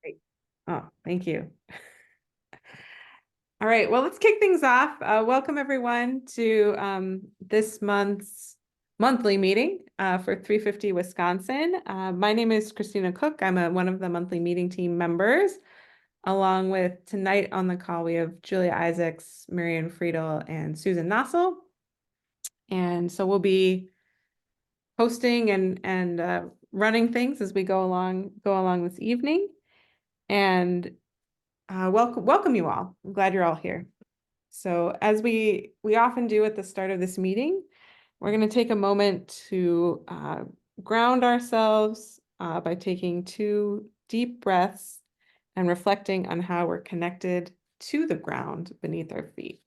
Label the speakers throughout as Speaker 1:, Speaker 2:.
Speaker 1: Great. Oh, thank you. All right, well, let's kick things off. Welcome everyone to this month's monthly meeting for 350 Wisconsin. My name is Christina Cook. I'm one of the monthly meeting team members. Along with tonight on the call, we have Julia Isaacs, Marianne Friedel, and Susan Nossel. And so we'll be hosting and running things as we go along this evening. And welcome you all. I'm glad you're all here. So as we often do at the start of this meeting, we're going to take a moment to ground ourselves by taking 2 deep breaths and reflecting on how we're connected to the ground beneath our feet.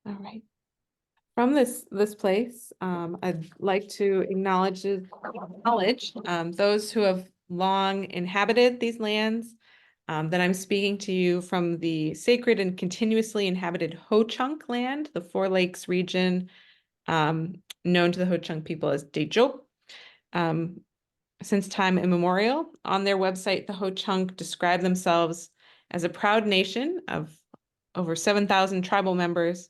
Speaker 1: All right. From this place, I'd like to acknowledge those who have long inhabited these lands, that I'm speaking to you from the sacred and continuously inhabited Ho-Chunk land, the Four Lakes region, known to the Ho-Chunk people as Tegucigalpa. Since time immemorial, on their website, the Ho-Chunk describe themselves as a proud nation of over 7,000 tribal members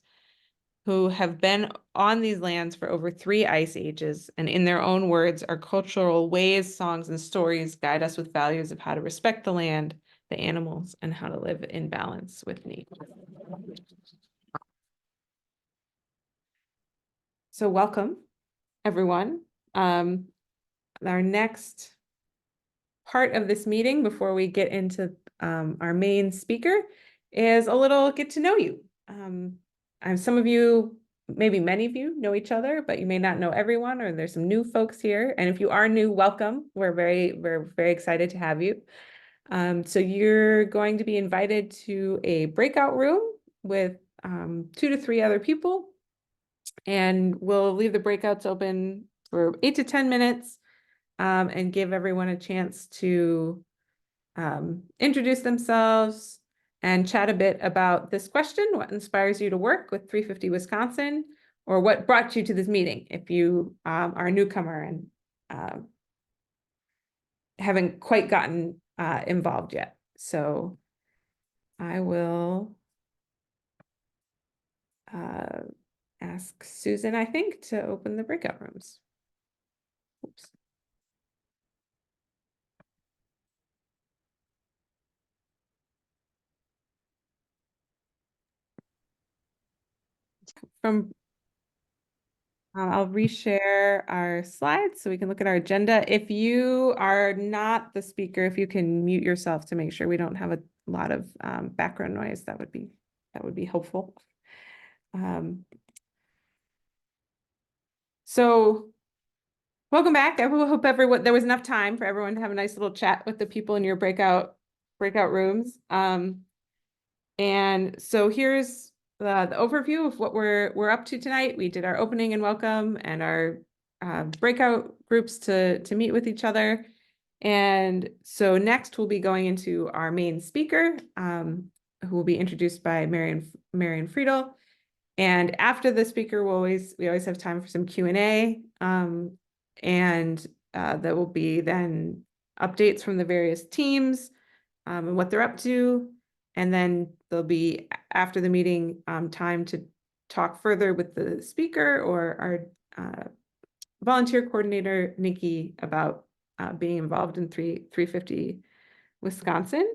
Speaker 1: who have been on these lands for over 3 ice ages, and in their own words, our cultural ways, songs, and stories guide us with values of how to respect the land, the animals, and how to live in balance with nature. So welcome, everyone. Our next part of this meeting, before we get into our main speaker, is a little get to know you. Some of you, maybe many of you, know each other, but you may not know everyone, or there's some new folks here. And if you are new, welcome. We're very excited to have you. So you're going to be invited to a breakout room with 2 to 3 other people, and we'll leave the breakouts open for 8 to 10 minutes and give everyone a chance to introduce themselves and chat a bit about this question: what inspires you to work with 350 Wisconsin, or what brought you to this meeting if you are a newcomer and haven't quite gotten involved yet. So I will ask Susan, I think, to open the breakout rooms. Oops. I'll reshare our slides so we can look at our agenda. If you are not the speaker, if you can mute yourself to make sure we don't have a lot of background noise, that would be helpful. So welcome back. I hope there was enough time for everyone to have a nice little chat with the people in your breakout rooms. And so here's the overview of what we're up to tonight. We did our opening and welcome and our breakout groups to meet with each other. And so next we'll be going into our main speaker, who will be introduced by Marianne Friedel. And after the speaker, we always have time for some Q&A. And there will be then updates from the various teams and what they're up to. And then there'll be, after the meeting, time to talk further with the speaker or our volunteer coordinator, Nikki, about being involved in 350 Wisconsin.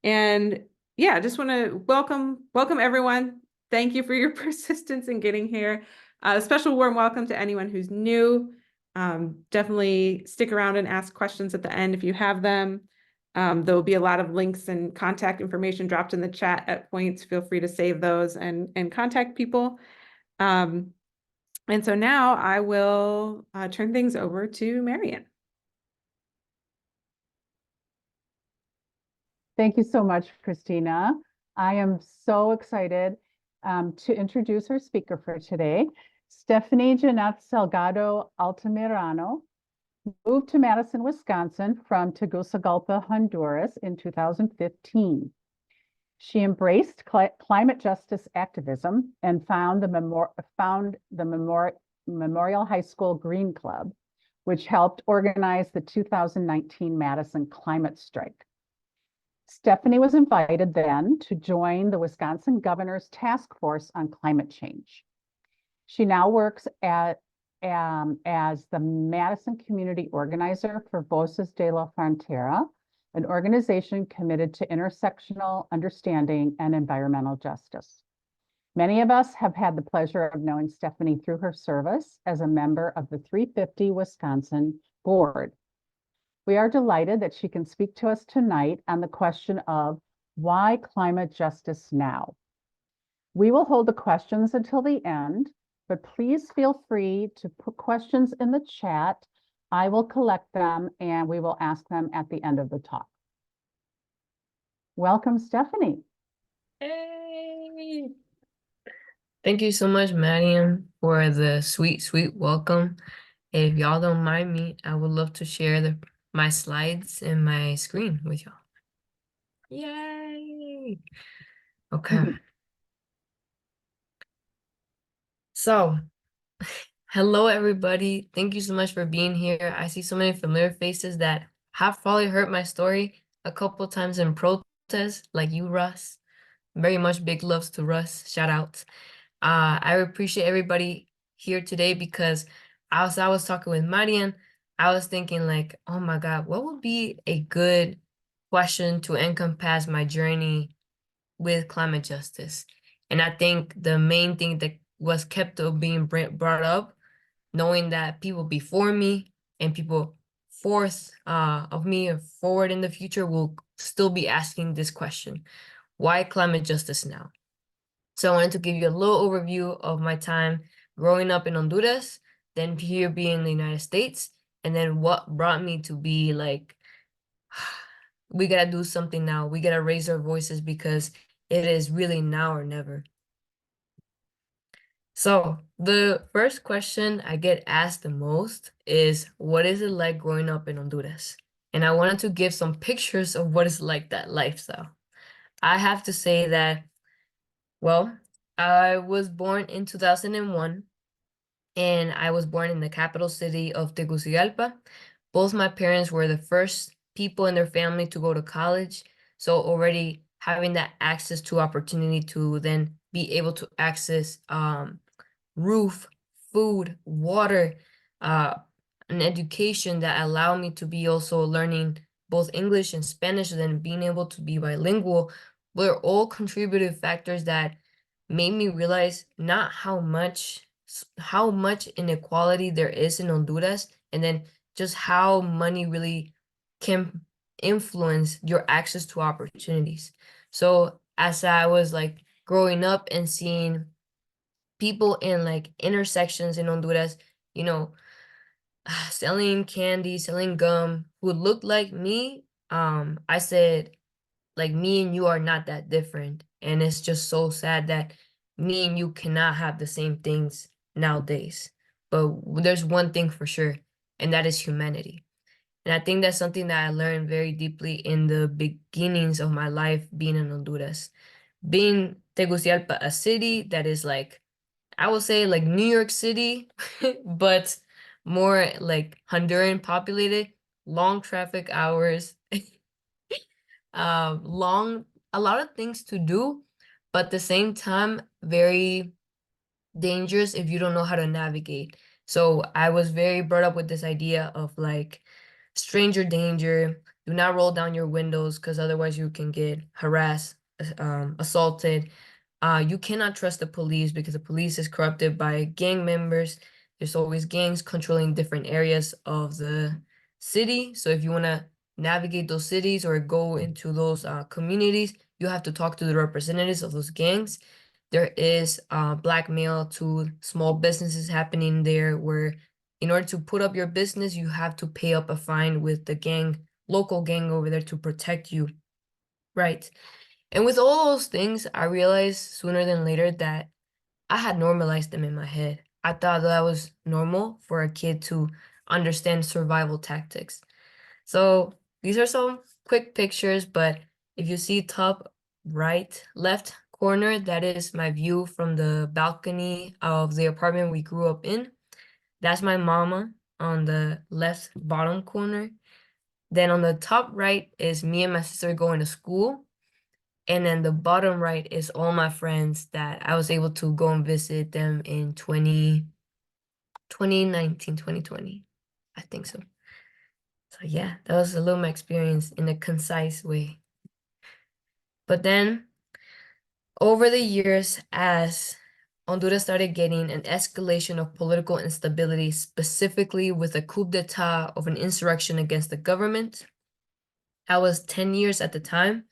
Speaker 1: And yeah, I just want to welcome everyone. Thank you for your persistence in getting here. A special warm welcome to anyone who's new. Definitely stick around and ask questions at the end if you have them. There will be a lot of links and contact information dropped in the chat at points. Feel free to save those and contact people. And so now I will turn things over to Marianne.
Speaker 2: Thank you so much, Christina. I am so excited to introduce our speaker for today, Stephanie Janeth Salgado Altamirano. moved to Madison, Wisconsin from Tegucigalpa, Honduras in 2015. She embraced climate justice activism and found the Memorial High School Green Club, which helped organize the 2019 Madison Climate Strike. Stephanie was invited then to join the Wisconsin Governor's Task Force on Climate Change. She now works as the Madison Community Organizer for Voces de la Frontera, an organization committed to intersectional understanding and environmental justice. Many of us have had the pleasure of knowing Stephanie through her service as a member of the 350 Wisconsin board. We are delighted that she can speak to us tonight on the question of why climate justice now? We will hold the questions until the end, but please feel free to put questions in the chat. I will collect them and we will ask them at the end of the talk. Welcome, Stephanie.
Speaker 3: Hey! Thank you so much, Maddie, for the sweet, sweet welcome. If y'all don't mind me, I would love to share my slides and my screen with y'all. Yay! Okay. So, hello, everybody. Thank you so much for being here. I see so many familiar faces that have probably heard my story a couple times in protest, like you, Russ. Very much big loves to Russ. Shout out. I appreciate everybody here today because as I was talking with Marian, I was thinking like, oh my God, what would be a good question to encompass my journey with climate justice? And I think the main thing that was kept of being brought up, knowing that people before me and people forth of me or forward in the future will still be asking this question: why climate justice now? So I wanted to give you a little overview of my time growing up in Honduras, then here being in the United States, and then what brought me to be like, we gotta do something now. We gotta raise our voices because it is really now or never. So the first question I get asked the most is, what is it like growing up in Honduras? And I wanted to give some pictures of what it's like, that lifestyle. I have to say that, well, I was born in 2001, and I was born in the capital city of Tegucigalpa. Both my parents were the first people in their family to go to college, so already having that access to opportunity to then be able to access roof, food, water, an education that allowed me to be also learning both English and Spanish, and then being able to be bilingual were all contributive factors that made me realize not how much inequality there is in Honduras, and then just how money really can influence your access to opportunities. So as I was like growing up and seeing people in like intersections in Honduras, you know, selling candy, selling gum, who looked like me, I said, like, me and you are not that different. And it's just so sad that me and you cannot have the same things nowadays. But there's one thing for sure, and that is humanity. And I think that's something that I learned very deeply in the beginnings of my life being in Honduras. Being Tegucigalpa, a city that is like, I would say like New York City, but more like Honduran populated, long traffic hours, long, a lot of things to do, but at the same time, very dangerous if you don't know how to navigate. So I was very brought up with this idea of like stranger danger. Do not roll down your windows because otherwise you can get harassed, assaulted. You cannot trust the police because the police is corrupted by gang members. There's always gangs controlling different areas of the city. So if you want to navigate those cities or go into those communities, you have to talk to the representatives of those gangs. There is blackmail to small businesses happening there, where in order to put up your business, you have to pay up a fine with the gang, local gang over there to protect you, right? And with all those things, I realized sooner than later that I had normalized them in my head. I thought that was normal for a kid to understand survival tactics. So these are some quick pictures, but if you see top right, left corner, that is my view from the balcony of the apartment we grew up in. That's my mama on the left bottom corner. Then on the top right is me and my sister going to school. And then the bottom right is all my friends that I was able to go and visit them in 2019, 2020. I think so. So yeah, that was a little my experience in a concise way. But then over the years, as Honduras started getting an escalation of political instability, specifically with a coup d'etat of an insurrection against the government, I was 10 years at the time.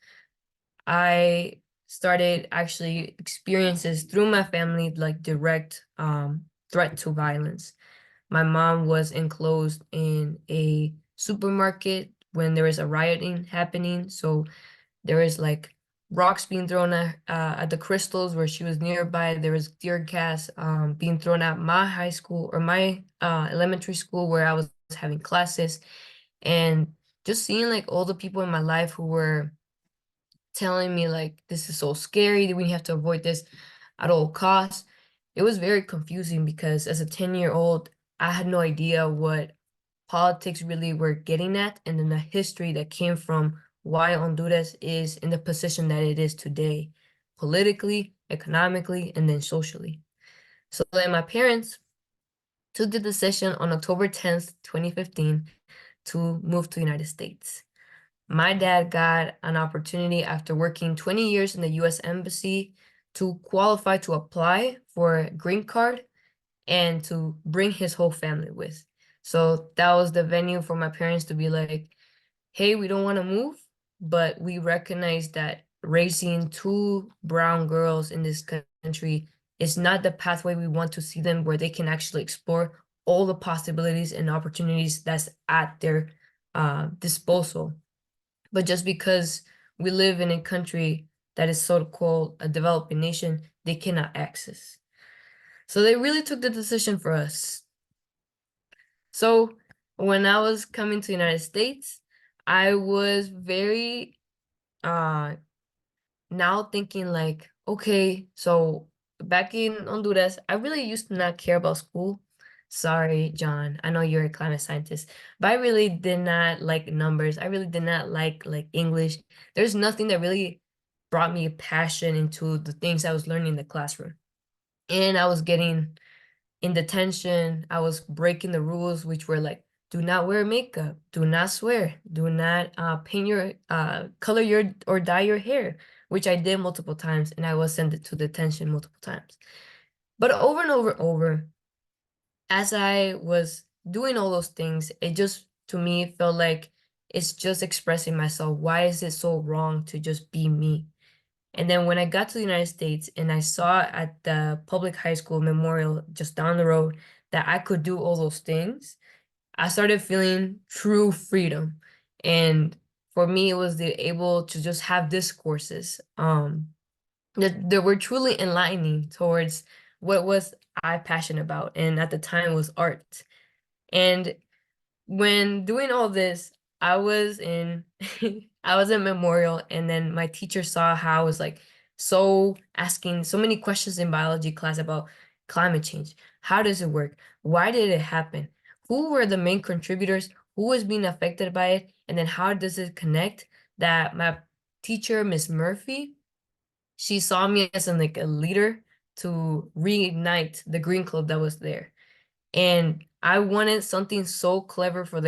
Speaker 3: I started actually experiences through my family, like direct threat to violence. My mom was enclosed in a supermarket when there was a rioting happening. So there was like rocks being thrown at the crystals where she was nearby. There was tear gas being thrown at my high school or my elementary school where I was having classes. And just seeing like all the people in my life who were telling me like, this is so scary, we have to avoid this at all costs. It was very confusing because as a 10-year-old, I had no idea what politics really were getting at, and then the history that came from why Honduras is in the position that it is today, politically, economically, and then socially. So then my parents took the decision on October 10th, 2015 to move to the United States. My dad got an opportunity after working 20 years in the US Embassy to qualify to apply for a green card and to bring his whole family with. So that was the venue for my parents to be like, hey, we don't want to move, but we recognize that raising two brown girls in this country is not the pathway we want to see them, where they can actually explore all the possibilities and opportunities that's at their disposal. But just because we live in a country that is so-called a developing nation, they cannot access. So they really took the decision for us. So when I was coming to the United States, I was very now thinking like, okay, so back in Honduras, I really used to not care about school. Sorry, John, I know you're a climate scientist, but I really did not like numbers. I really did not like English. There's nothing that really brought me a passion into the things I was learning in the classroom. And I was getting in detention, I was breaking the rules, which were like, do not wear makeup, do not swear, do not paint your color your or dye your hair, which I did multiple times, and I was sent to detention multiple times. But over and over and over, as I was doing all those things, it just to me felt like it's just expressing myself. Why is it so wrong to just be me? And then when I got to the United States and I saw at the public high school memorial just down the road that I could do all those things, I started feeling true freedom. And for me, it was the able to just have discourses that were truly enlightening towards what was I passionate about. And at the time was art. And when doing all this, I was in I was in memorial, and then my teacher saw how I was like so asking so many questions in biology class about climate change. How does it work? Why did it happen? Who were the main contributors? Who was being affected by it? And then how does it connect? That my teacher, Miss Murphy, she saw me as like a leader to reignite the Green Club that was there. And I wanted something so clever for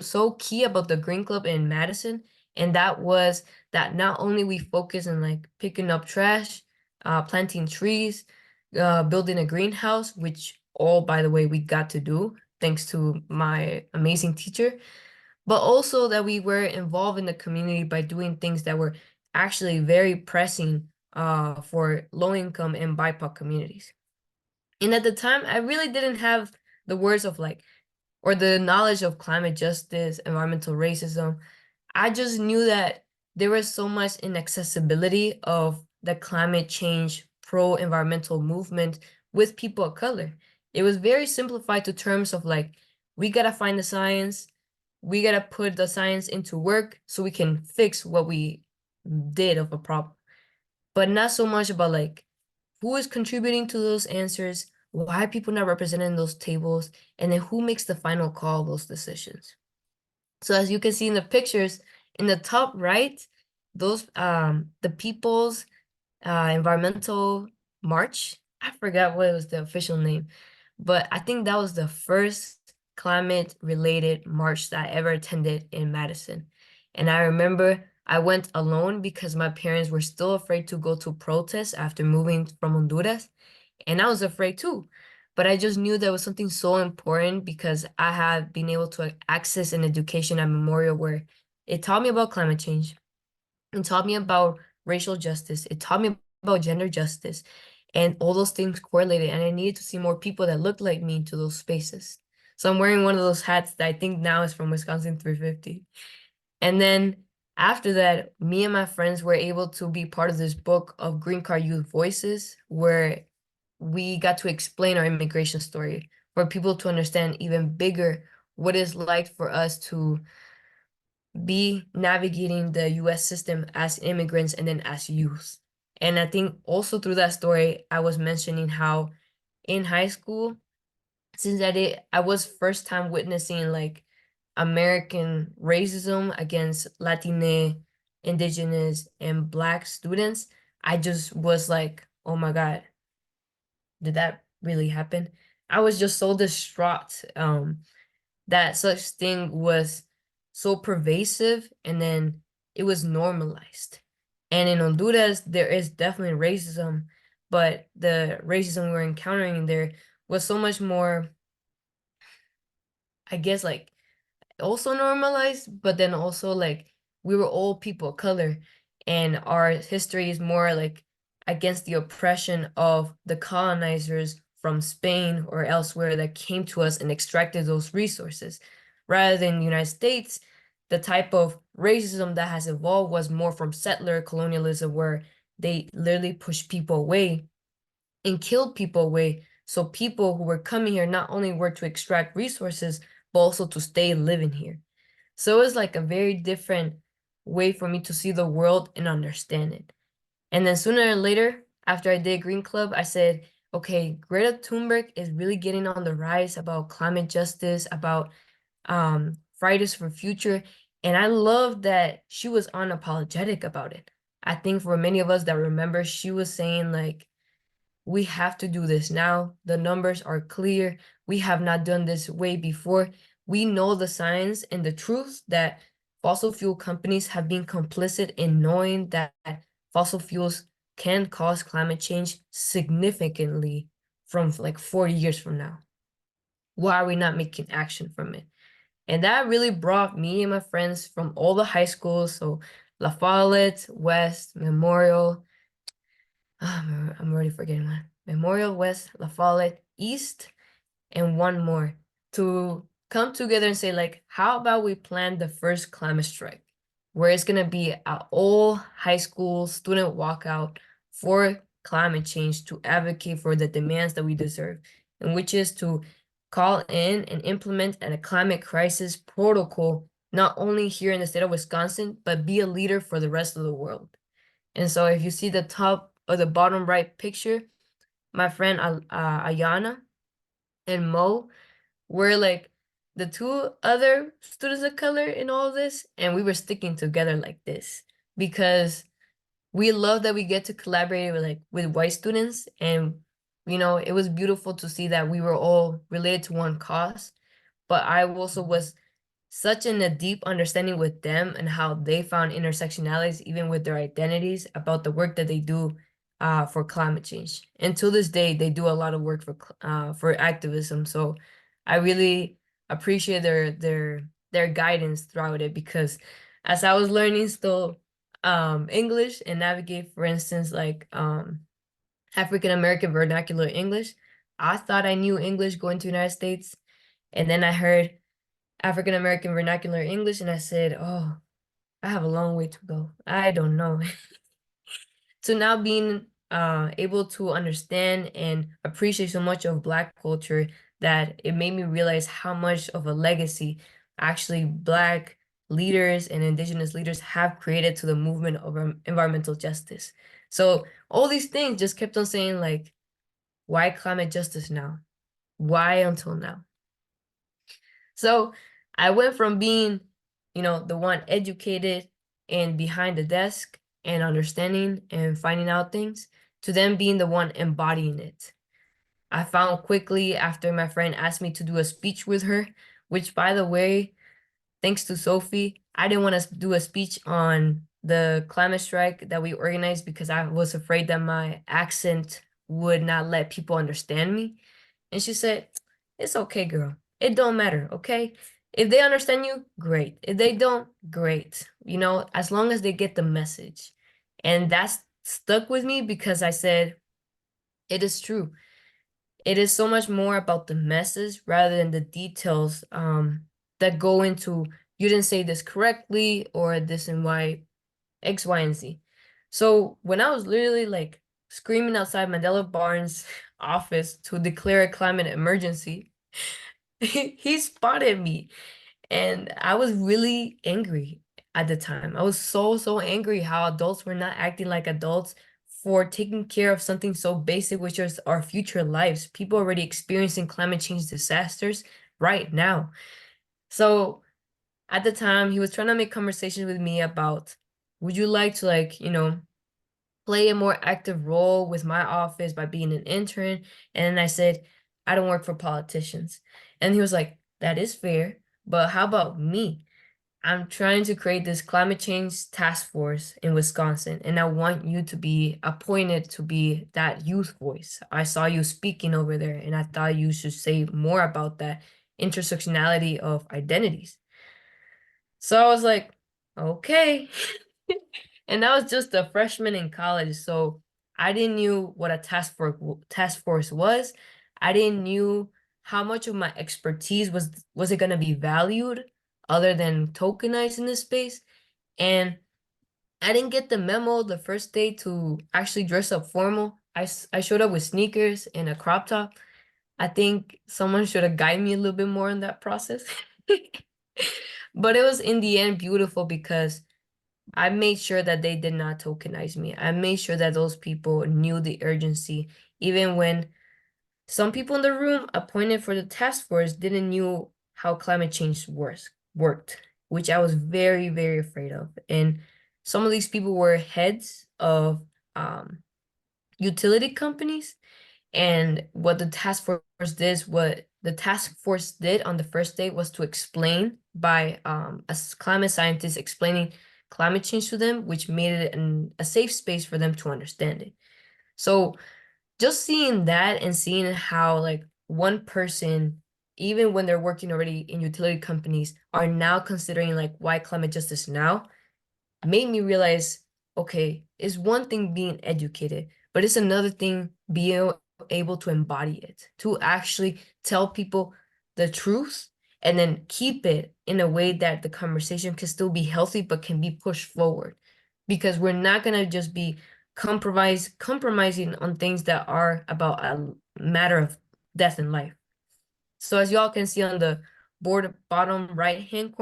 Speaker 3: so key about the Green Club in Madison. And that was that not only we focus on like picking up trash, planting trees, building a greenhouse, which all, by the way, we got to do thanks to my amazing teacher, but also that we were involved in the community by doing things that were actually very pressing for low income and BIPOC communities. And at the time, I really didn't have the words of like, or the knowledge of climate justice, environmental racism. I just knew that there was so much inaccessibility of the climate change pro-environmental movement with people of color. It was very simplified to terms of like, we gotta find the science, we gotta put the science into work so we can fix what we did of a problem. But not so much about like who is contributing to those answers, why are people not represented in those tables, and then who makes the final call, those decisions. So as you can see in the pictures, in the top right, those the people's environmental march. I forgot what was the official name, but I think that was the first climate related march that I ever attended in Madison. And I remember I went alone because my parents were still afraid to go to protest after moving from Honduras. And I was afraid too. But I just knew there was something so important because I had been able to access an education at Memorial where it taught me about climate change. It taught me about racial justice. It taught me about gender justice. And all those things correlated. And I needed to see more people that looked like me into those spaces. So I'm wearing one of those hats that I think now is from Wisconsin 350. And then after that, me and my friends were able to be part of this book of Green Card Youth Voices, where we got to explain our immigration story for people to understand even bigger what it's like for us to be navigating the US system as immigrants and then as youth. And I think also through that story, I was mentioning how in high school, since I was first time witnessing like American racism against Latine, Indigenous, and Black students, I just was like, oh my God, did that really happen? I was just so distraught that such thing was so pervasive and then it was normalized. And in Honduras, there is definitely racism, but the racism we're encountering there was so much more, I guess, like also normalized, but then also like we were all people of color and our history is more like against the oppression of the colonizers from Spain or elsewhere that came to us and extracted those resources. Rather than the United States, the type of racism that has evolved was more from settler colonialism where they literally pushed people away and killed people away. So people who were coming here not only were to extract resources, but also to stay living here. So it was like a very different way for me to see the world and understand it. And then sooner or later, after I did Green Club, I said, okay, Greta Thunberg is really getting on the rise about climate justice, about Fridays for Future. And I love that she was unapologetic about it. I think for many of us that remember, she was saying like, we have to do this now. The numbers are clear. We have not done this way before. We know the science and the truth that fossil fuel companies have been complicit in knowing that fossil fuels can cause climate change significantly from like 40 years from now. Why are we not making action from it? And that really brought me and my friends from all the high schools, so La Follette, West, Memorial, I'm already forgetting one. Memorial, West, La Follette, East, and one more to come together and say, like, how about we plan the first climate strike, where it's gonna be an all high school student walkout for climate change to advocate for the demands that we deserve, and which is to call in and implement a climate crisis protocol, not only here in the state of Wisconsin, but be a leader for the rest of the world. And so if you see the top or the bottom right picture, my friend Ayana and Mo were like the two other students of color in all of this, and we were sticking together like this because we love that we get to collaborate with white students, and it was beautiful to see that we were all related to one cause. But I also was such in a deep understanding with them and how they found intersectionalities even with their identities about the work that they do for climate change. And to this day, they do a lot of work for activism. So I really appreciate their guidance throughout it because as I was learning still English and navigate, for instance, like African American vernacular English, I thought I knew English going to the United States. And then I heard African American vernacular English, and I said, oh, I have a long way to go. I don't know. So now being able to understand and appreciate so much of Black culture that it made me realize how much of a legacy actually Black leaders and Indigenous leaders have created to the movement of environmental justice. So all these things just kept on saying, like, why climate justice now? Why until now? So I went from being, the one educated and behind the desk and understanding and finding out things to then being the one embodying it. I found quickly after my friend asked me to do a speech with her, which, by the way, thanks to Sophie, I didn't want to do a speech on the climate strike that we organized because I was afraid that my accent would not let people understand me. And she said, "It's okay, girl. It don't matter, okay? If they understand you, great. If they don't, great. As long as they get the message." And that's stuck with me because I said, it is true. It is so much more about the message rather than the details that go into, you didn't say this correctly or this and why, X, Y, and Z. So when I was literally like screaming outside Mandela Barnes' office to declare a climate emergency, he spotted me. And I was really angry at the time. I was so angry how adults were not acting like adults for taking care of something so basic, which is our future lives. People already experiencing climate change disasters right now. So at the time, he was trying to make conversation with me about, would you like to play a more active role with my office by being an intern? And then I said, I don't work for politicians. And he was like, that is fair, but how about me? I'm trying to create this climate change task force in Wisconsin, and I want you to be appointed to be that youth voice. I saw you speaking over there, and I thought you should say more about that intersectionality of identities. So I was like, okay. And I was just a freshman in college, so I didn't knew what a task force was. I didn't knew how much of my expertise was it gonna be valued other than tokenized in this space. And I didn't get the memo the first day to actually dress up formal. I showed up with sneakers and a crop top. I think someone should have guided me a little bit more in that process. But it was in the end beautiful because I made sure that they did not tokenize me. I made sure that those people knew the urgency, even when some people in the room appointed for the task force didn't knew how climate change worked, which I was very afraid of. And some of these people were heads of utility companies. And what the task force did on the first day was to explain by a climate scientist explaining climate change to them, which made it a safe space for them to understand it. So just seeing that and seeing how like one person, even when they're working already in utility companies, are now considering like why climate justice now, made me realize, okay, it's one thing being educated, but it's another thing being able to embody it, to actually tell people the truth and then keep it in a way that the conversation can still be healthy but can be pushed forward. Because we're not gonna just be compromising on things that are about a matter of death and life. So as y'all can see on the board bottom left hand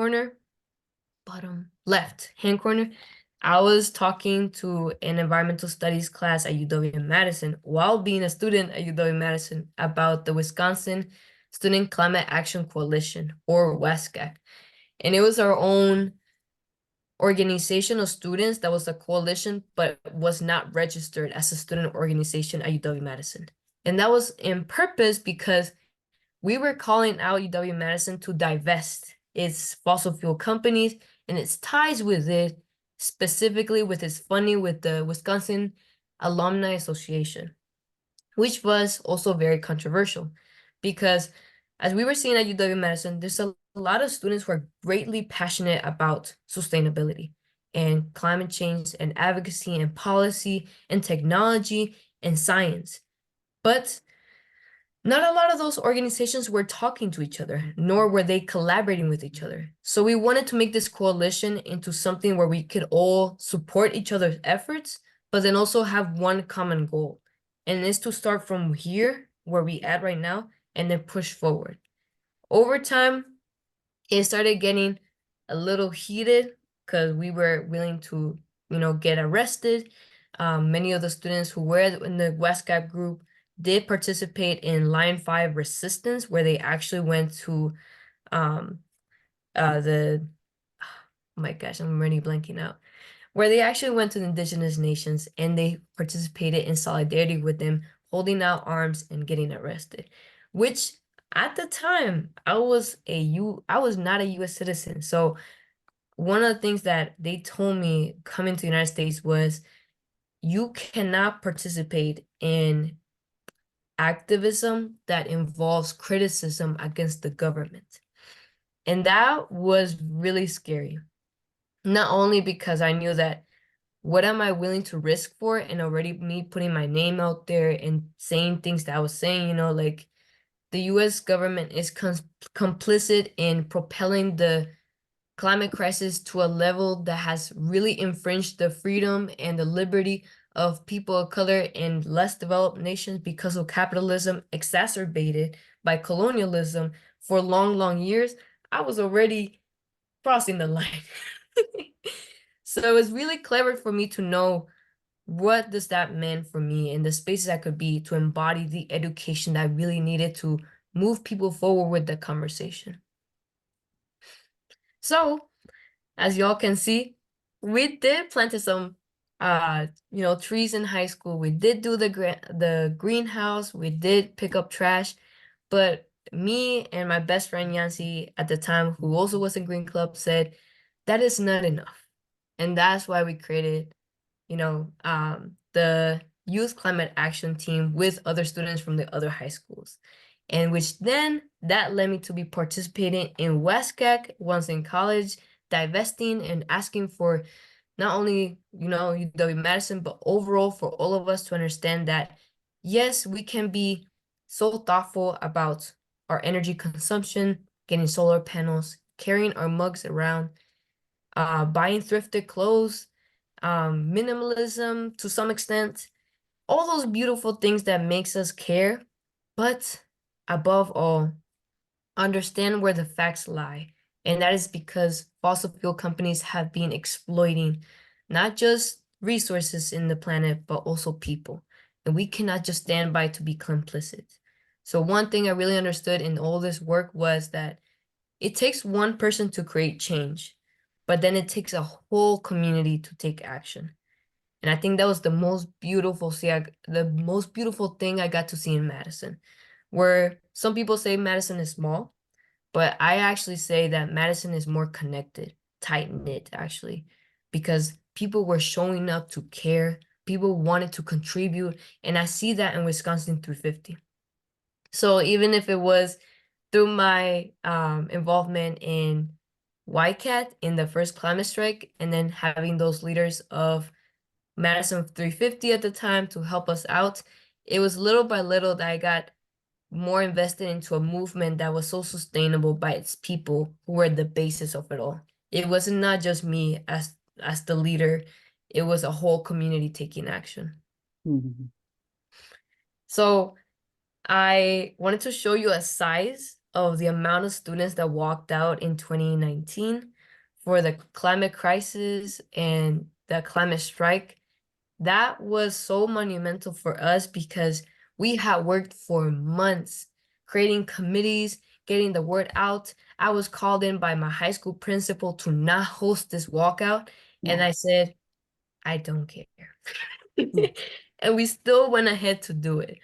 Speaker 3: corner, I was talking to an environmental studies class at UW-Madison while being a student at UW-Madison about the Wisconsin Student Climate Action Coalition, or WESCAC. And it was our own organization of students that was a coalition, but was not registered as a student organization at UW-Madison. And that was in purpose because we were calling out UW-Madison to divest its fossil fuel companies and its ties with it, specifically with its funding with the Wisconsin Alumni Association, which was also very controversial because as we were seeing at UW-Madison, there's a lot of students who are greatly passionate about sustainability and climate change and advocacy and policy and technology and science. But not a lot of those organizations were talking to each other, nor were they collaborating with each other. So we wanted to make this coalition into something where we could all support each other's efforts, but then also have one common goal. And it's to start from here, where we at right now, and then push forward. Over time, it started getting a little heated because we were willing to, get arrested. Many of the students who were in the West Gap group did participate in Line 5 resistance, where they actually went to oh my gosh, I'm already blanking out, where they actually went to the indigenous nations and they participated in solidarity with them, holding out arms and getting arrested, which at the time I was not a US citizen. So one of the things that they told me coming to the United States was you cannot participate in activism that involves criticism against the government. And that was really scary. Not only because I knew that what am I willing to risk for, and already me putting my name out there and saying things that I was saying, like the US government is complicit in propelling the climate crisis to a level that has really infringed the freedom and the liberty of people of color in less developed nations because of capitalism exacerbated by colonialism for long, long years. I was already crossing the line. So it was really clever for me to know what does that mean for me and the spaces I could be to embody the education that I really needed to move people forward with the conversation. So, as y'all can see, we did plant some trees in high school. We did do the greenhouse. We did pick up trash. But me and my best friend Yancy at the time, who also was in Green Club, said that is not enough. And that's why we created, the Youth Climate Action Team with other students from the other high schools. And which then that led me to be participating in WestCAC once in college, divesting and asking for not only, UW-Madison, but overall for all of us to understand that, yes, we can be so thoughtful about our energy consumption, getting solar panels, carrying our mugs around, buying thrifted clothes, minimalism to some extent, all those beautiful things that makes us care, but above all, understand where the facts lie. And that is because fossil fuel companies have been exploiting not just resources in the planet, but also people. And we cannot just stand by to be complicit. So one thing I really understood in all this work was that it takes one person to create change, but then it takes a whole community to take action. And I think that was the most beautiful thing I got to see in Madison, where some people say Madison is small, but I actually say that Madison is more connected, tight-knit, actually, because people were showing up to care, people wanted to contribute, and I see that in Wisconsin 350. So even if it was through my involvement in YCAT in the first climate strike, and then having those leaders of Madison 350 at the time to help us out, it was little by little that I got more invested into a movement that was so sustainable by its people who were the basis of it all. It wasn't not just me as the leader, it was a whole community taking action.
Speaker 2: Mhm.
Speaker 3: So I wanted to show you a size of the amount of students that walked out in 2019 for the climate crisis and the climate strike. That was so monumental for us because we had worked for months creating committees, getting the word out. I was called in by my high school principal to not host this walkout. And
Speaker 2: Yeah.
Speaker 3: I said, I don't care.
Speaker 2: Mm.
Speaker 3: And we still went ahead to do it.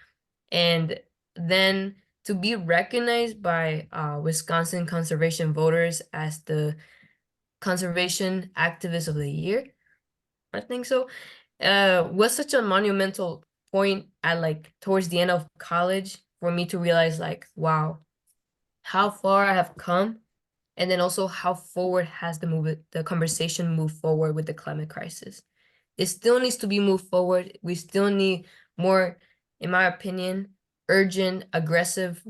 Speaker 3: And then to be recognized by Wisconsin conservation voters as the conservation activist of the year, I think so, was such a monumental point at towards the end of college for me to realize wow, how far I have come, and then also how forward has the conversation moved forward with the climate crisis. It still needs to be moved forward. We still need more, in my opinion, urgent, aggressive,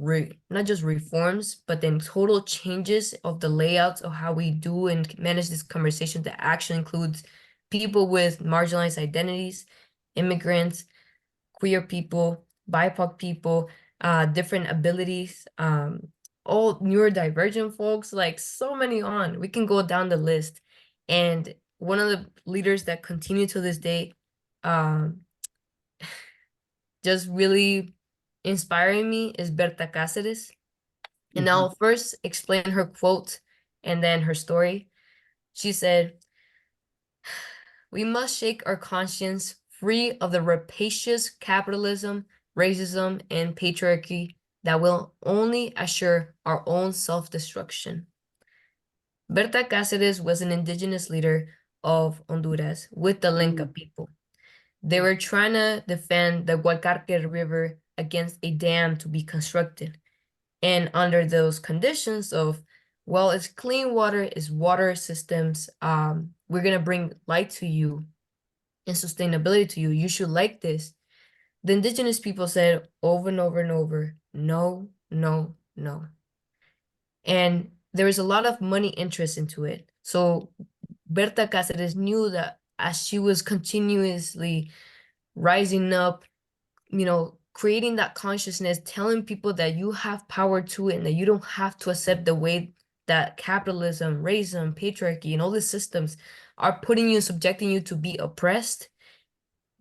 Speaker 3: not just reforms, but then total changes of the layouts of how we do and manage this conversation that actually includes people with marginalized identities, immigrants, queer people, BIPOC people, different abilities, all neurodivergent folks, like so many on. We can go down the list. And one of the leaders that continue to this day, just really inspiring me is Berta Cáceres. And I'll first explain her quote and then her story. She said, "We must shake our conscience free of the rapacious capitalism, racism, and patriarchy that will only assure our own self-destruction." Berta Cáceres was an indigenous leader of Honduras with the Lenca people. They were trying to defend the Guacarque River against a dam to be constructed. And under those conditions of, well, it's clean water, it's water systems, we're gonna bring light to you and sustainability to you. You should like this. The indigenous people said over and over and over, no, no, no. And there was a lot of money interest into it. So Berta Cáceres knew that as she was continuously rising up, creating that consciousness, telling people that you have power to it and that you don't have to accept the way that capitalism, racism, patriarchy, and all these systems are putting you and subjecting you to be oppressed,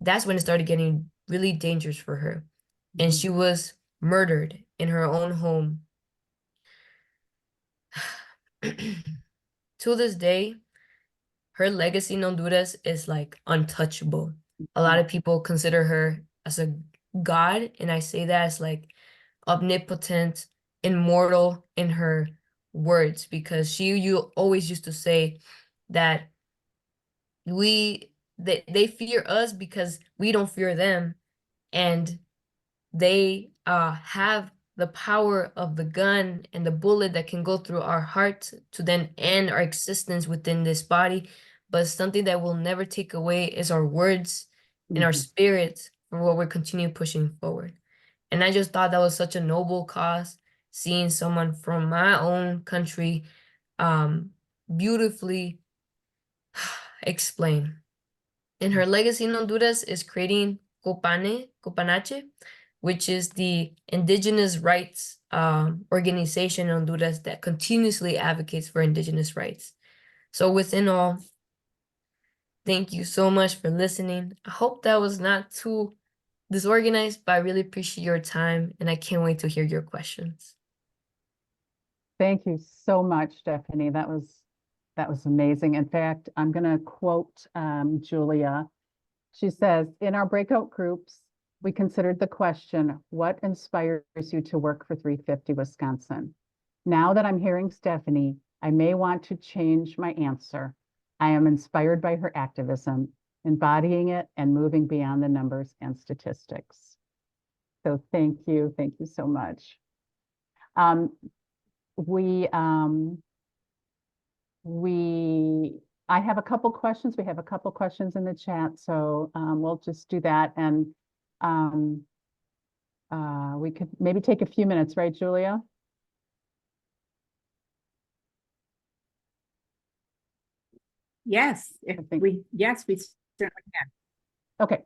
Speaker 3: that's when it started getting really dangerous for her. And she was murdered in her own home. To this day, her legacy in Honduras is like untouchable. A lot of people consider her as a god, and I say that as like omnipotent, immortal in her words, because you always used to say that they fear us because we don't fear them, and they have the power of the gun and the bullet that can go through our heart to then end our existence within this body. But something that will never take away is our words and our spirits for what we're continue pushing forward. And I just thought that was such a noble cause, seeing someone from my own country beautifully explain. And her legacy in Honduras is creating Copanache, which is the indigenous rights organization in Honduras that continuously advocates for indigenous rights. So within all, thank you so much for listening. I hope that was not too disorganized, but I really appreciate your time and I can't wait to hear your questions.
Speaker 2: Thank you so much, Stephanie. That was amazing. In fact, I'm going to quote Julia. She says, in our breakout groups, we considered the question, what inspires you to work for 350 Wisconsin? Now that I'm hearing Stephanie, I may want to change my answer. I am inspired by her activism, embodying it and moving beyond the numbers and statistics. So thank you so much. I have a couple questions. We have a couple questions in the chat, so we'll just do that. And we could maybe take a few minutes, right, Julia?
Speaker 1: Yes, we certainly can.
Speaker 2: Okay.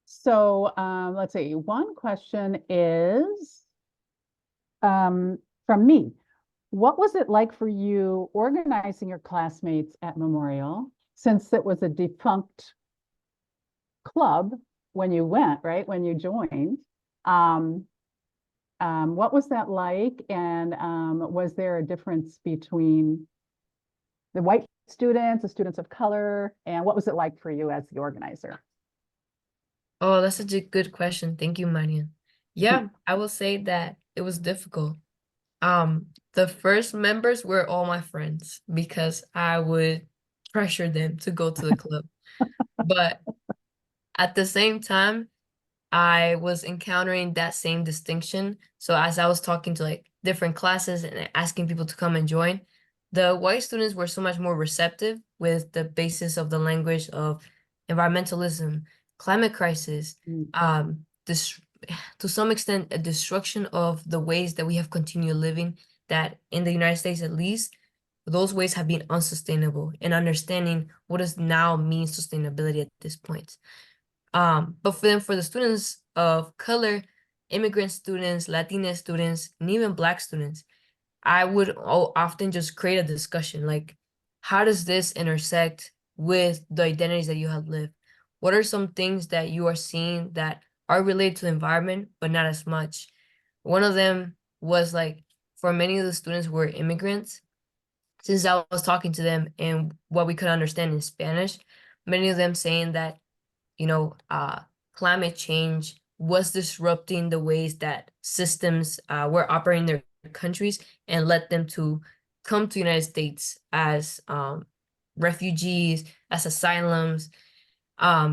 Speaker 2: So let's see. One question is from me. What was it like for you organizing your classmates at Memorial, since it was a defunct club when you went, right? When you joined? What was that like? And was there a difference between the white students, the students of color, and what was it like for you as the organizer?
Speaker 3: Oh, that's such a good question. Thank you, Marian. Yeah, I will say that it was difficult. The first members were all my friends because I would pressure them to go to the club. But at the same time, I was encountering that same distinction. So as I was talking to like different classes and asking people to come and join, the white students were so much more receptive with the basis of the language of environmentalism, climate crisis, this to some extent a destruction of the ways that we have continued living, that in the United States at least, those ways have been unsustainable, and understanding what does now mean sustainability at this point. But for the students of color, immigrant students, Latina students, and even Black students, I would often just create a discussion like, how does this intersect with the identities that you have lived? What are some things that you are seeing that are related to the environment, but not as much? One of them was like, for many of the students who were immigrants, since I was talking to them and what we could understand in Spanish, many of them saying that, you know, climate change was disrupting the ways that systems were operating in their countries and led them to come to United States as refugees, as asylums,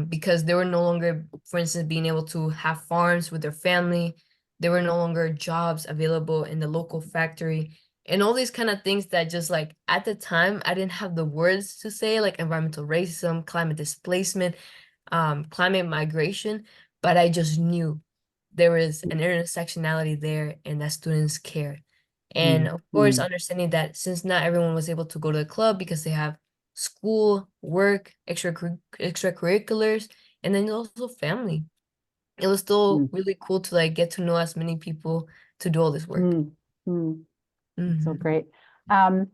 Speaker 3: because they were no longer, for instance, being able to have farms with their family. There were no longer jobs available in the local factory. And all these kind of things that just like at the time, I didn't have the words to say, like environmental racism, climate displacement, climate migration, but I just knew there was an intersectionality there and that students care. And of course, understanding that since not everyone was able to go to the club because they have school, work, extracurriculars, and then also family. It was still really cool to like get to know as many people to do all this work.
Speaker 2: So great. Let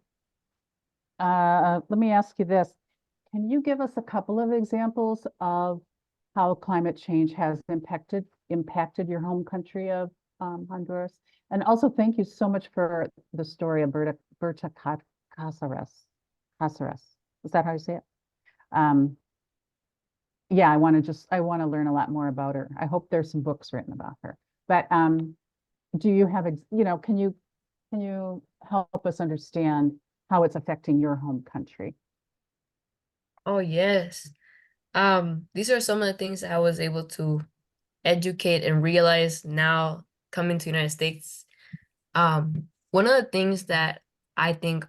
Speaker 2: me ask you this. Can you give us a couple of examples of how climate change has impacted your home country of Honduras? And also, thank you so much for the story of Berta Cáceres. Cáceres. Is that how you say it? Yeah, I want to learn a lot more about her. I hope there's some books written about her. But do you have, can you help us understand how it's affecting your home country?
Speaker 3: Oh, yes. These are some of the things I was able to educate and realize now coming to the United States. One of the things that I think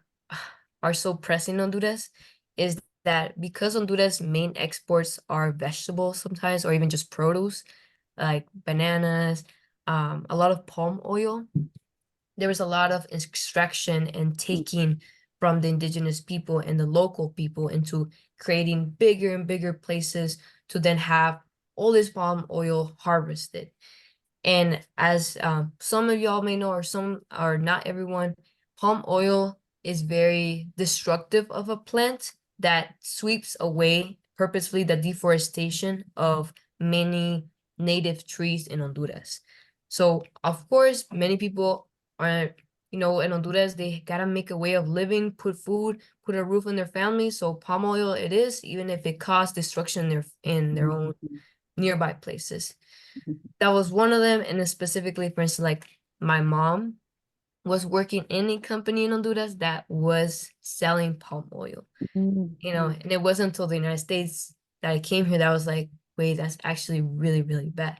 Speaker 3: are so pressing in Honduras is that because Honduras' main exports are vegetables sometimes, or even just produce, like bananas, a lot of palm oil, there was a lot of extraction and taking from the indigenous people and the local people into creating bigger and bigger places to then have all this palm oil harvested. And as some of y'all may know, or some, or not everyone, palm oil is very destructive of a plant that sweeps away purposefully the deforestation of many native trees in Honduras. So, of course, many people are, in Honduras, they gotta make a way of living, put food, put a roof on their family. So palm oil it is, even if it caused destruction in their own nearby places. That was one of them. And then specifically, for instance, like my mom was working in a company in Honduras that was selling palm oil, and it wasn't until the United States that I came here that I was like, wait, that's actually really, really bad.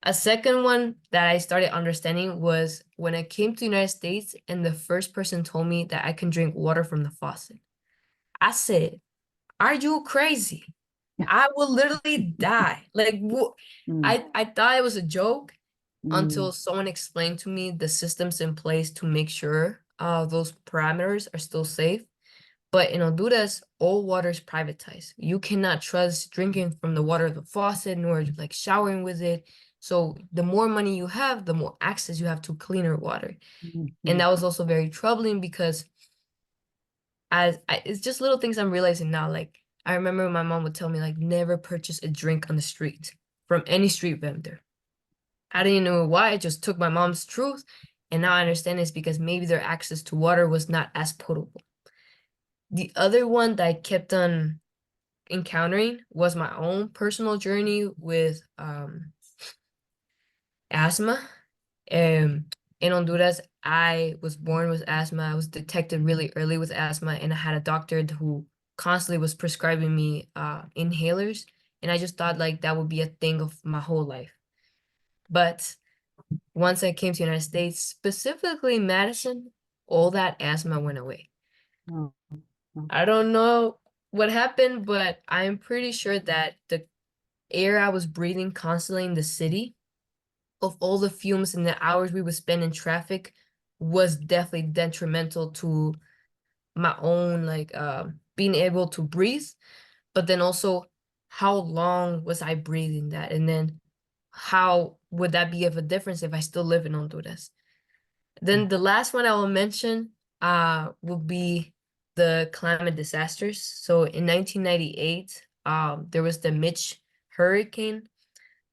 Speaker 3: A second one that I started understanding was when I came to the United States and the first person told me that I can drink water from the faucet. I said, are you crazy? I will literally die. Like, I thought it was a joke until someone explained to me the systems in place to make sure those parameters are still safe. But in Honduras, all water is privatized. You cannot trust drinking from the water of the faucet nor like showering with it. So the more money you have, the more access you have to cleaner water. And that was also very troubling because it's just little things I'm realizing now. Like I remember my mom would tell me like never purchase a drink on the street from any street vendor. I didn't know why. I just took my mom's truth. And now I understand it's because maybe their access to water was not as potable. The other one that I kept on encountering was my own personal journey with asthma. In Honduras, I was born with asthma. I was detected really early with asthma, and I had a doctor who constantly was prescribing me inhalers. And I just thought like that would be a thing of my whole life. But once I came to the United States, specifically Madison, all that asthma went away. I don't know what happened, but I'm pretty sure that the air I was breathing constantly in the city, of all the fumes and the hours we would spend in traffic, was definitely detrimental to my own like being able to breathe, but then also how long was I breathing that, and then how would that be of a difference if I still live in Honduras? Then the last one I will mention will be the climate disasters. So in 1998, there was the Mitch hurricane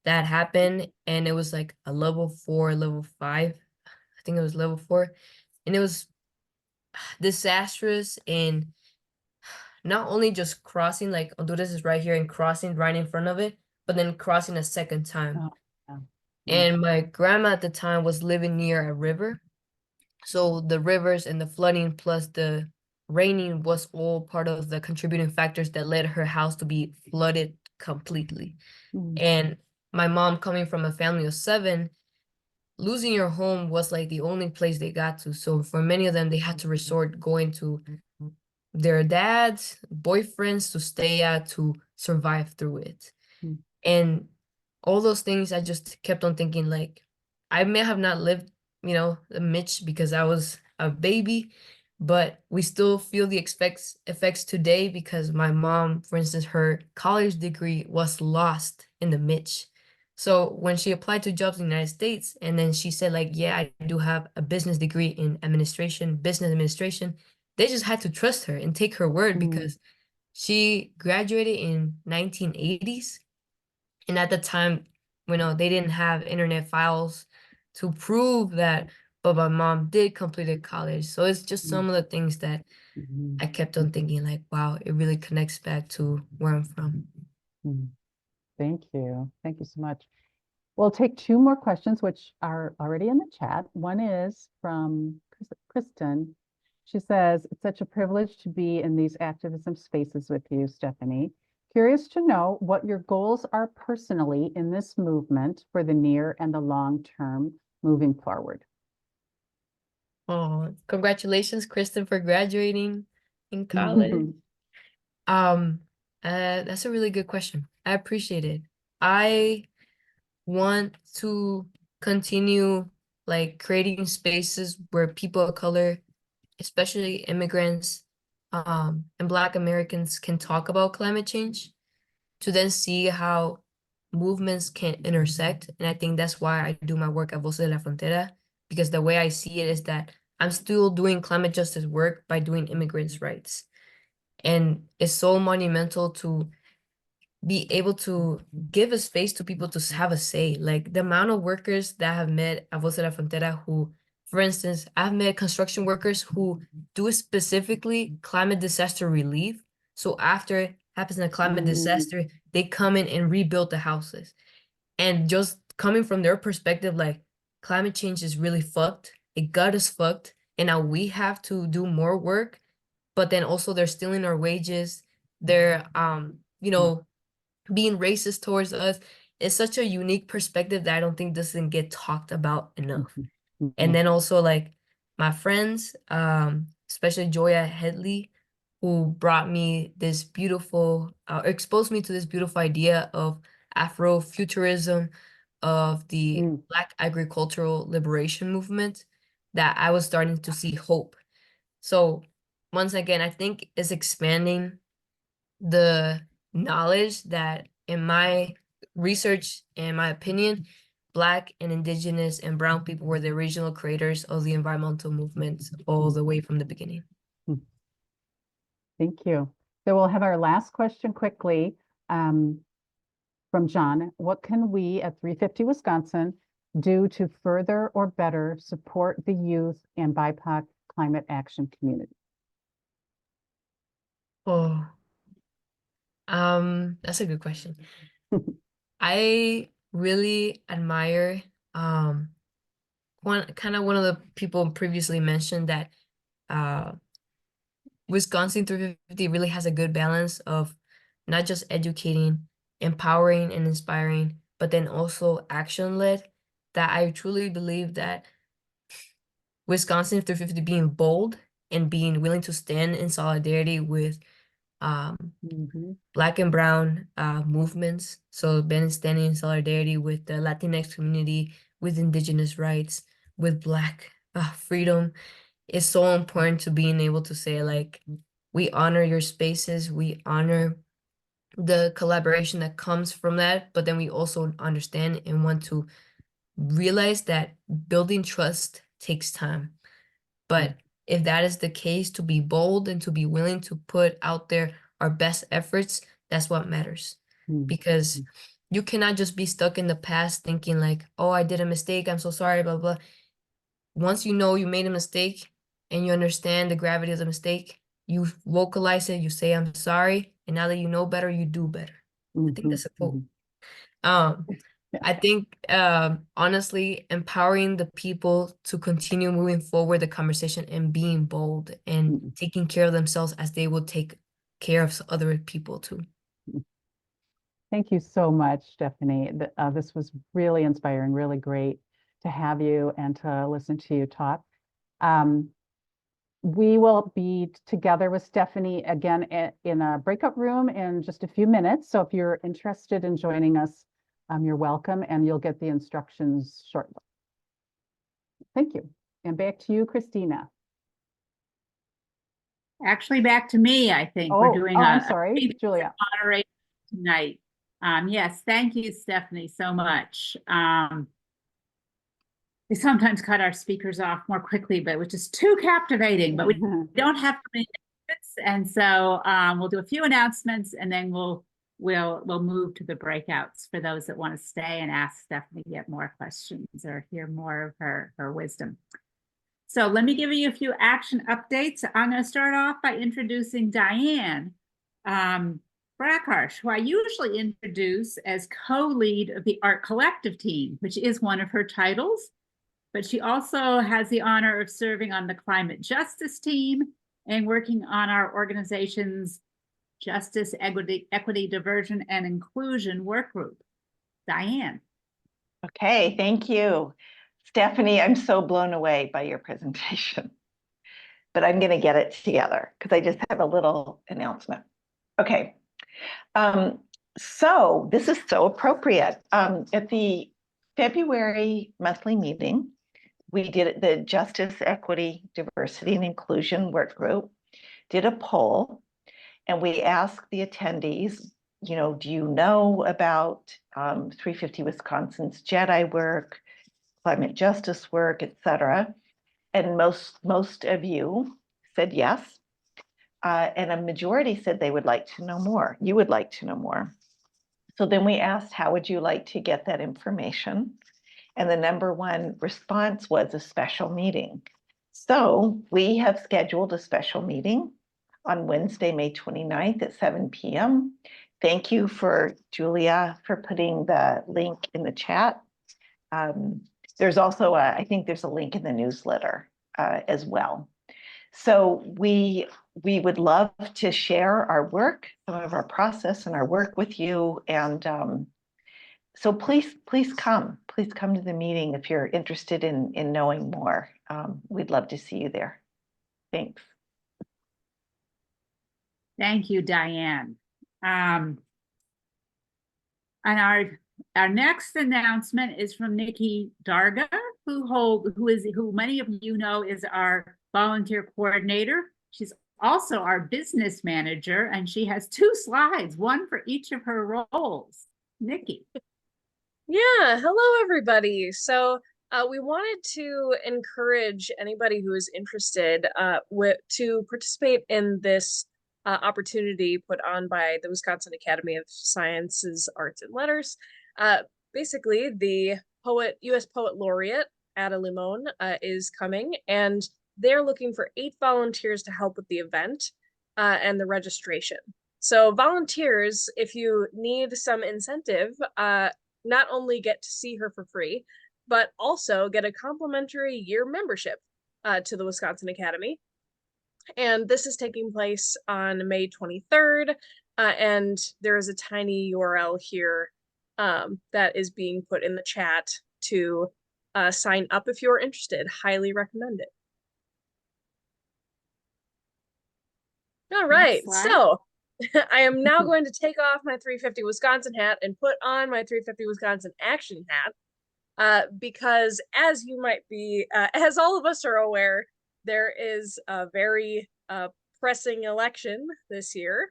Speaker 3: that happened, and it was like a level 4, level 5. I think it was level 4, and it was disastrous in not only just crossing, like Honduras is right here and crossing right in front of it, but then crossing a second time.
Speaker 2: Oh, yeah.
Speaker 3: And my grandma at the time was living near a river. So the rivers and the flooding plus the raining was all part of the contributing factors that led her house to be flooded completely.
Speaker 2: Mm.
Speaker 3: And my mom, coming from a family of 7, losing your home was like the only place they got to. So for many of them, they had to resort going to their dads, boyfriends to stay at to survive through it.
Speaker 2: Mm.
Speaker 3: And all those things, I just kept on thinking, like, I may have not lived, a Mitch because I was a baby, but we still feel the effects today because my mom, for instance, her college degree was lost in the Mitch. So when she applied to jobs in the United States, and then she said, like, yeah, I do have a business degree in business administration, they just had to trust her and take her word
Speaker 2: Mm.
Speaker 3: because she graduated in 1980s. And at the time, they didn't have internet files to prove that, but my mom did complete college. So it's just some of the things that
Speaker 2: Mhm.
Speaker 3: I kept on thinking, like, wow, it really connects back to where I'm from.
Speaker 2: Mm. Thank you. Thank you so much. We'll take 2 more questions, which are already in the chat. One is from Kristen. She says, it's such a privilege to be in these activism spaces with you, Stephanie. Curious to know what your goals are personally in this movement for the near and the long term moving forward.
Speaker 3: Oh, congratulations, Kristen, for graduating in college. That's a really good question. I appreciate it. I want to continue like creating spaces where people of color, especially immigrants, and Black Americans can talk about climate change to then see how movements can intersect. And I think that's why I do my work at Voces de la Frontera, because the way I see it is that I'm still doing climate justice work by doing immigrants' rights. And it's so monumental to be able to give a space to people to have a say. Like the amount of workers that have met at Voces de la Frontera who, for instance, I've met construction workers who do specifically climate disaster relief. So after it happens in a climate disaster, they come in and rebuild the houses. And just coming from their perspective, like climate change is really fucked. It got us fucked. And now we have to do more work, but then also they're stealing our wages. They're being racist towards us. It's such a unique perspective that I don't think doesn't get talked about enough. And then also like my friends, especially Joya Headley, who brought me this beautiful, exposed me to this beautiful idea of Afrofuturism, of the Black agricultural liberation movement, that I was starting to see hope. So once again, I think it's expanding the knowledge that in my research and my opinion, Black and Indigenous and Brown people were the original creators of the environmental movement all the way from the beginning.
Speaker 2: Thank you. So we'll have our last question quickly from John. What can we at 350 Wisconsin do to further or better support the youth and BIPOC climate action community?
Speaker 3: Oh, that's a good question. I really admire one of the people previously mentioned that Wisconsin 350 really has a good balance of not just educating, empowering, and inspiring, but then also action-led. That I truly believe that Wisconsin 350 being bold and being willing to stand in solidarity with Black and Brown movements. So been standing in solidarity with the Latinx community, with Indigenous rights, with Black freedom. It's so important to being able to say, like, we honor your spaces, we honor the collaboration that comes from that, but then we also understand and want to realize that building trust takes time. But if that is the case, to be bold and to be willing to put out there our best efforts, that's what matters. Because you cannot just be stuck in the past thinking like, oh, I did a mistake, I'm so sorry, blah, blah. Once you know you made a mistake and you understand the gravity of the mistake, you vocalize it, you say, I'm sorry. And now that you know better, you do better. I think that's a quote. I think, honestly, empowering the people to continue moving forward the conversation and being bold and taking care of themselves as they will take care of other people too.
Speaker 2: Thank you so much, Stephanie. This was really inspiring, really great to have you and to listen to you talk. We will be together with Stephanie again in a breakout room in just a few minutes. So if you're interested in joining us, you're welcome, and you'll get the instructions shortly. Thank you. And back to you, Christina.
Speaker 4: Actually, back to me, I think. We're doing
Speaker 2: I'm sorry, Julia.
Speaker 4: Moderation tonight. Yes, thank you, Stephanie, so much. We sometimes cut our speakers off more quickly, but which is too captivating, but we don't have to make minutes. And so we'll do a few announcements and then we'll move to the breakouts for those that want to stay and ask Stephanie to get more questions or hear more of her wisdom. So let me give you a few action updates. I'm going to start off by introducing Diane Brackarsh, who I usually introduce as co-lead of the Art Collective team, which is one of her titles. But she also has the honor of serving on the climate justice team and working on our organization's Justice, Equity, Diversion, and Inclusion work group. Diane.
Speaker 5: Okay, thank you. Stephanie, I'm so blown away by your presentation, but I'm going to get it together because I just have a little announcement. Okay, so this is so appropriate. At the February monthly meeting, we did the Justice, Equity, Diversity, and Inclusion work group, did a poll, and we asked the attendees, you know, do you know about 350 Wisconsin's JEDI work, climate justice work, etc. And most of you said yes. And a majority said they would like to know more. You would like to know more. So then we asked, how would you like to get that information? And the #1 response was a special meeting. So we have scheduled a special meeting on Wednesday, May 29th at 7 p.m. Thank you for Julia for putting the link in the chat. There's also I think there's a link in the newsletter as well. So we would love to share our work, some of our process and our work with you. And so please come to the meeting if you're interested in knowing more. We'd love to see you there. Thanks.
Speaker 4: Thank you, Diane. And our next announcement is from Nikki Darga, who many of you know is our volunteer coordinator. She's also our business manager, and she has 2 slides, one for each of her roles. Nikki.
Speaker 6: Yeah, hello everybody. So we wanted to encourage anybody who is interested to participate in this opportunity put on by the Wisconsin Academy of Sciences, Arts, and Letters. Basically, the U.S. Poet Laureate, Ada Limon, is coming, and they're looking for 8 volunteers to help with the event and the registration. So volunteers, if you need some incentive, not only get to see her for free, but also get a complimentary year membership to the Wisconsin Academy. And this is taking place on May 23rd. And there is a tiny URL here that is being put in the chat to sign up if you're interested. Highly recommend it. All right, so I am now going to take off my 350 Wisconsin hat and put on my 350 Wisconsin action hat because as you might be, as all of us are aware, there is a very pressing election this year.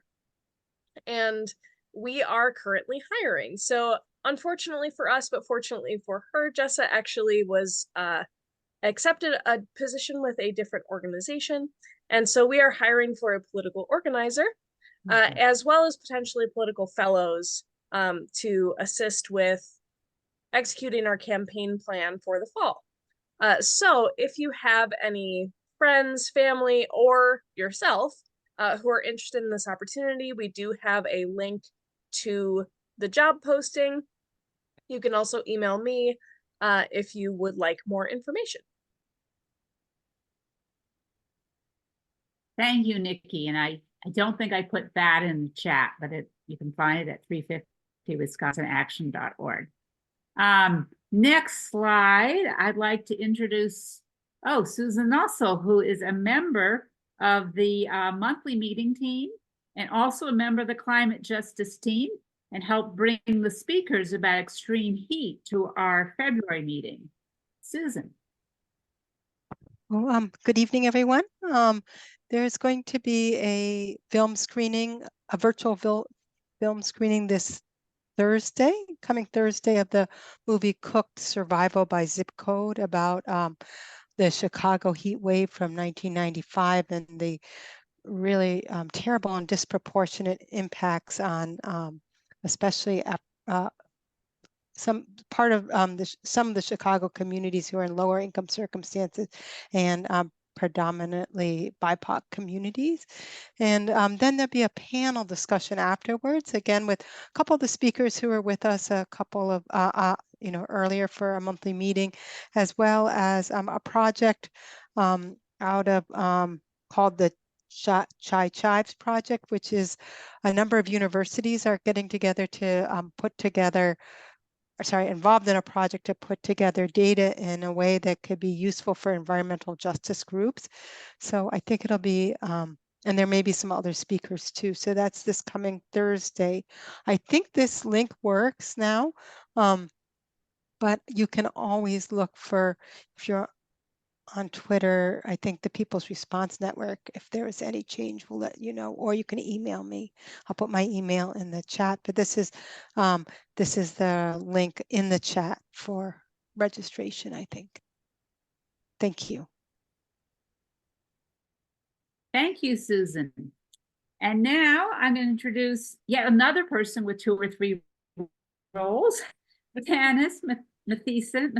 Speaker 6: And we are currently hiring. So unfortunately for us, but fortunately for her, Jessa actually was accepted a position with a different organization. And so we are hiring for a political organizer, as well as potentially political fellows to assist with executing our campaign plan for the fall. So if you have any friends, family, or yourself who are interested in this opportunity, we do have a link to the job posting. You can also email me if you would like more information.
Speaker 4: Thank you, Nikki. And I don't think I put that in the chat, but you can find it at 350wisconsinaction.org. Next slide, I'd like to introduce, Susan Nussel, who is a member of the monthly meeting team and also a member of the climate justice team, and helped bring the speakers about extreme heat to our February meeting. Susan.
Speaker 7: Well, good evening, everyone. There's going to be a film screening, a virtual film screening this coming Thursday, of the movie Cooked: Survival by Zip Code, about the Chicago heat wave from 1995 and the really terrible and disproportionate impacts on especially some of the Chicago communities who are in lower income circumstances and predominantly BIPOC communities. And then there'll be a panel discussion afterwards, again with a couple of the speakers who were with us a couple of earlier for a monthly meeting, as well as a project out of called the Chai Chives Project, which is a number of universities are getting together to involved in a project to put together data in a way that could be useful for environmental justice groups. So I think it'll be, and there may be some other speakers too. So that's this coming Thursday. I think this link works now, but you can always look for, if you're on Twitter, I think the People's Response Network, if there is any change, we'll let you know, or you can email me. I'll put my email in the chat, but this is the link in the chat for registration, I think. Thank you.
Speaker 4: Thank you, Susan. And now I'm going to introduce yet another person with 2 or 3 roles, Tanis Mathiasen,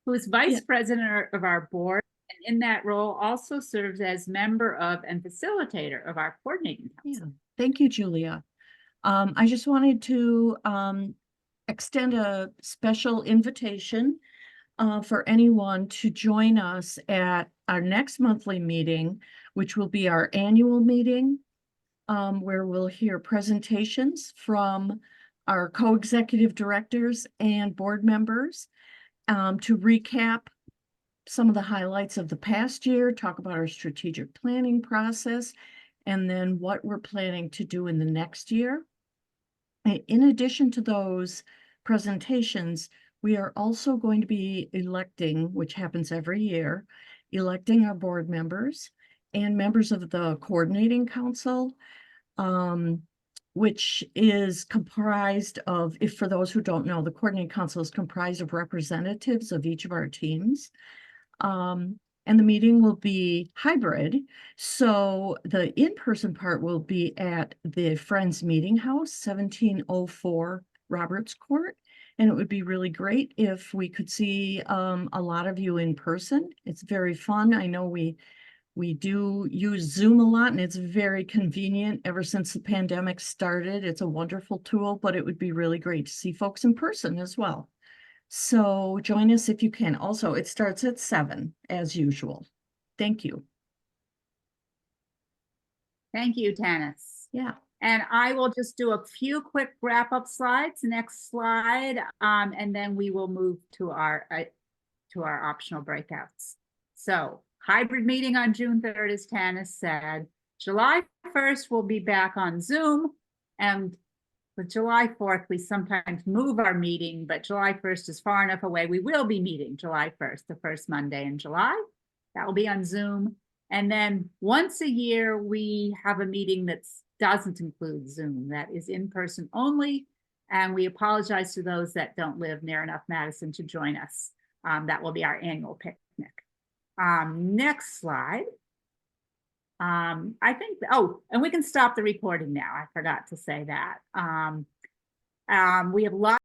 Speaker 4: who is vice president of our board, and in that role also serves as member of and facilitator of our coordinating council.
Speaker 8: Thank you, Julia. I just wanted to extend a special invitation for anyone to join us at our next monthly meeting, which will be our annual meeting, where we'll hear presentations from our co-executive directors and board members to recap some of the highlights of the past year, talk about our strategic planning process, and then what we're planning to do in the next year. In addition to those presentations, we are also going to be electing, which happens every year, electing our board members and members of the coordinating council, which is comprised of, if for those who don't know, the coordinating council is comprised of representatives of each of our teams. And the meeting will be hybrid. So the in-person part will be at the Friends Meeting House, 1704 Roberts Court. And it would be really great if we could see a lot of you in person. It's very fun. I know we do use Zoom a lot, and it's very convenient ever since the pandemic started. It's a wonderful tool, but it would be really great to see folks in person as well. So join us if you can. Also, it starts at 7 as usual. Thank you.
Speaker 4: Thank you, Tanis.
Speaker 8: Yeah.
Speaker 4: And I will just do a few quick wrap-up slides. Next slide, and then we will move to our optional breakouts. So, hybrid meeting on June 3rd, as Tanis said. July 1st, we'll be back on Zoom, and with July 4th, we sometimes move our meeting, but July 1st is far enough away. We will be meeting July 1st, the first Monday in July. That will be on Zoom. And then once a year, we have a meeting that's doesn't include Zoom. That is in person only. And we apologize to those that don't live near enough Madison to join us. That will be our annual picnic. Next slide. I think, oh, and we can stop the recording now. I forgot to say that. We have lots